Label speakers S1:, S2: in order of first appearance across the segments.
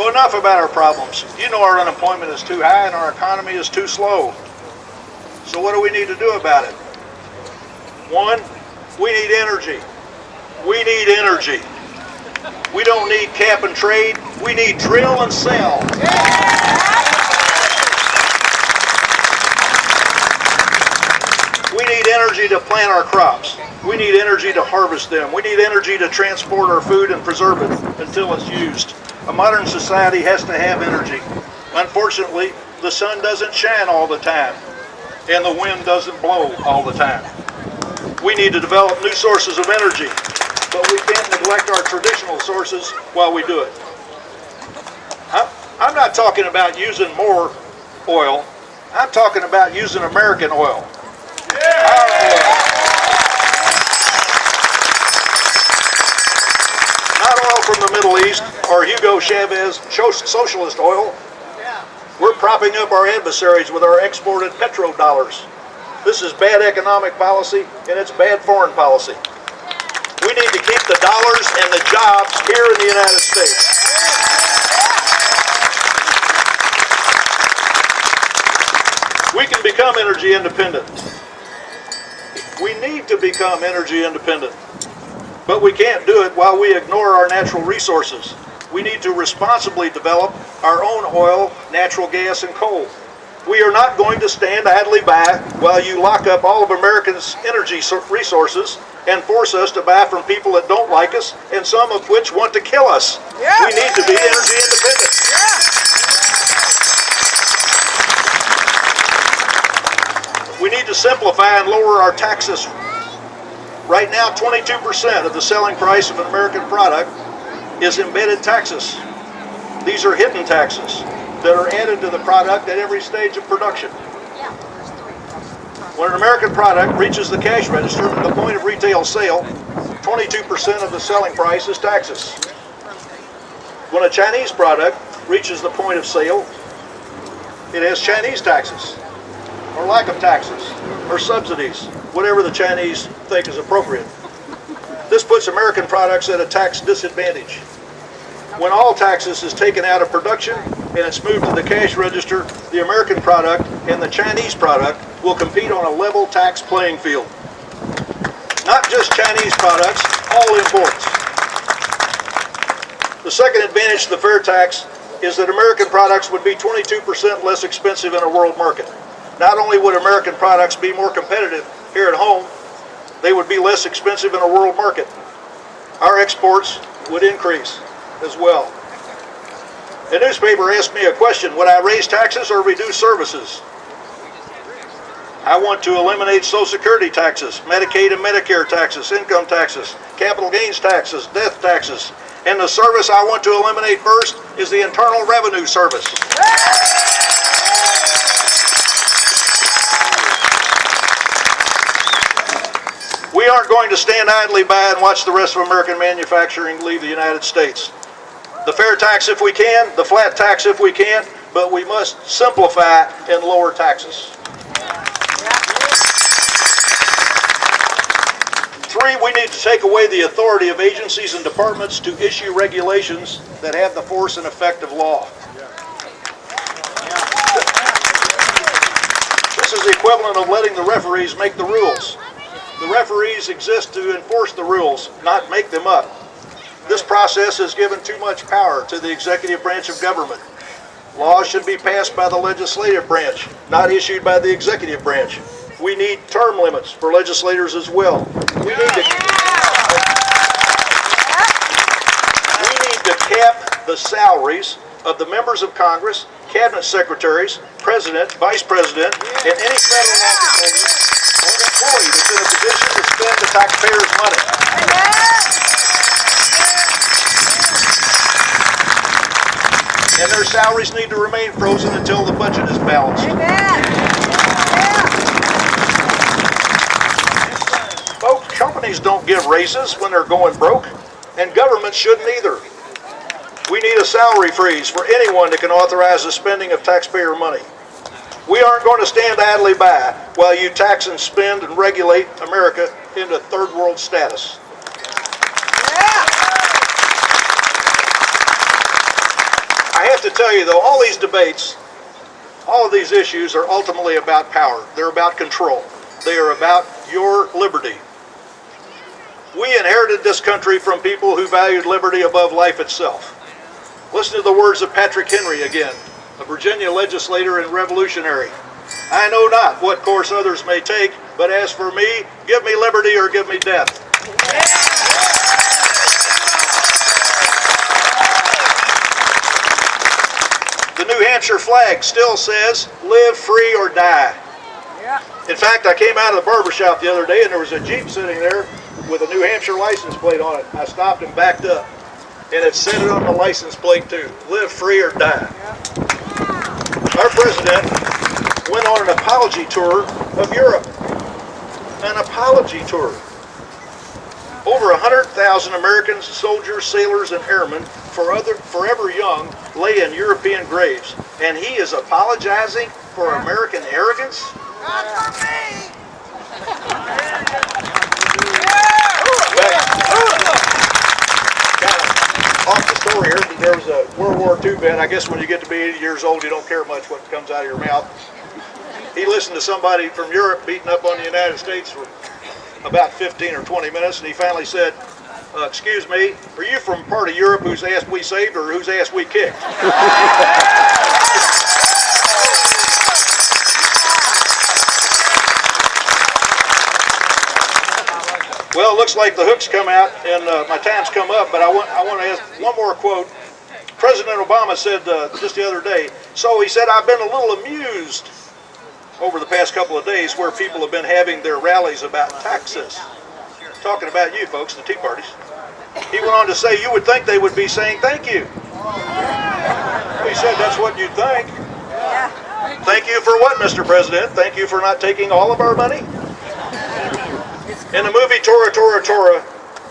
S1: So enough about our problems. You know our unemployment is too high and our economy is too slow. So what do we need to do about it? One, we need energy. We need energy. We don't need cap and trade. We need drill and sell. We need energy to plant our crops. We need energy to harvest them. We need energy to transport our food and preserve it until it's used. A modern society has to have energy. Unfortunately, the sun doesn't shine all the time, and the wind doesn't blow all the time. We need to develop new sources of energy, but we can't neglect our traditional sources while we do it. I'm not talking about using more oil. I'm talking about using American oil. Our oil. Not oil from the Middle East or Hugo Chavez socialist oil. We're propping up our adversaries with our exported petrodollars. This is bad economic policy and it's bad foreign policy. We need to keep the dollars and the jobs here in the United States. We can become energy independent. We need to become energy independent. But we can't do it while we ignore our natural resources. We need to responsibly develop our own oil, natural gas, and coal. We are not going to stand idly by while you lock up all of Americans' energy resources and force us to buy from people that don't like us, and some of which want to kill us. Yeah. We need to be energy independent. Yeah. We need to simplify and lower our taxes. Right now, 22% of the selling price of an American product is embedded taxes. These are hidden taxes that are added to the product at every stage of production. When an American product reaches the cash register at the point of retail sale, 22% of the selling price is taxes. When a Chinese product reaches the point of sale, it has Chinese taxes, or lack of taxes, or subsidies, whatever the Chinese think is appropriate. This puts American products at a tax disadvantage. When all taxes is taken out of production and it's moved to the cash register, the American product and the Chinese product will compete on a level tax playing field. Not just Chinese products, all imports. The second advantage to the fair tax is that American products would be 22% less expensive in a world market. Not only would American products be more competitive here at home, they would be less expensive in a world market. Our exports would increase as well. A newspaper asked me a question: would I raise taxes or reduce services? I want to eliminate Social Security taxes, Medicaid and Medicare taxes, income taxes, capital gains taxes, death taxes. And the service I want to eliminate first is the Internal Revenue Service. We aren't going to stand idly by and watch the rest of American manufacturing leave the United States. The fair tax if we can, the flat tax if we can, but we must simplify and lower taxes. 3, we need to take away the authority of agencies and departments to issue regulations that have the force and effect of law. This is the equivalent of letting the referees make the rules. The referees exist to enforce the rules, not make them up. This process has given too much power to the executive branch of government. Laws should be passed by the legislative branch, not issued by the executive branch. We need term limits for legislators as well. We need to cap the salaries of the members of Congress, cabinet secretaries, president, vice president, and any federal office holder or employee that's in a position to spend the taxpayers' money. And their salaries need to remain frozen until the budget is balanced. Folks, companies don't give raises when they're going broke, and government shouldn't either. We need a salary freeze for anyone that can authorize the spending of taxpayer money. We aren't going to stand idly by while you tax and spend and regulate America into third world status. I have to tell you, though, all these debates, all of these issues are ultimately about power. They're about control. They are about your liberty. We inherited this country from people who valued liberty above life itself. Listen to the words of Patrick Henry again, a Virginia legislator and revolutionary. I know not what course others may take, but as for me, give me liberty or give me death. The New Hampshire flag still says, live free or die. In fact, I came out of the barbershop the other day and there was a Jeep sitting there with a New Hampshire license plate on it. I stopped and backed up, and it said it on the license plate too, live free or die. Our president went on an apology tour of Europe. An apology tour. Over 100,000 Americans, soldiers, sailors, and airmen, forever young, lay in European graves. And he is apologizing for American arrogance?
S2: Not for me!
S1: Off the story here, there was a World War II vet. I guess when you get to be 80 years old, you don't care much what comes out of your mouth. He listened to somebody from Europe beating up on the United States for about 15 or 20 minutes, and he finally said, excuse me, are you from part of Europe whose ass we saved or whose ass we kicked? Well, it looks like the hook's come out and my time's come up, but I want to ask one more quote. President Obama said just the other day, so he said, I've been a little amused over the past couple of days where people have been having their rallies about taxes. Talking about you folks, the Tea Parties. He went on to say, you would think they would be saying thank you. He said, that's what you'd think. Thank you for what, Mr. President? Thank you for not taking all of our money? In the movie Tora, Tora, Tora,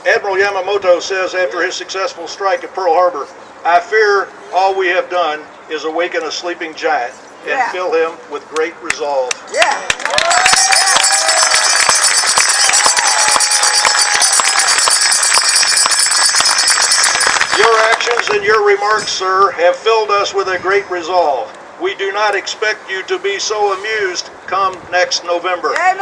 S1: Admiral Yamamoto says after his successful strike at Pearl Harbor, I fear all we have done is awaken a sleeping giant and fill him with great resolve. Your actions and your remarks, sir, have filled us with a great resolve. We do not expect you to be so amused come next November.
S2: Amen.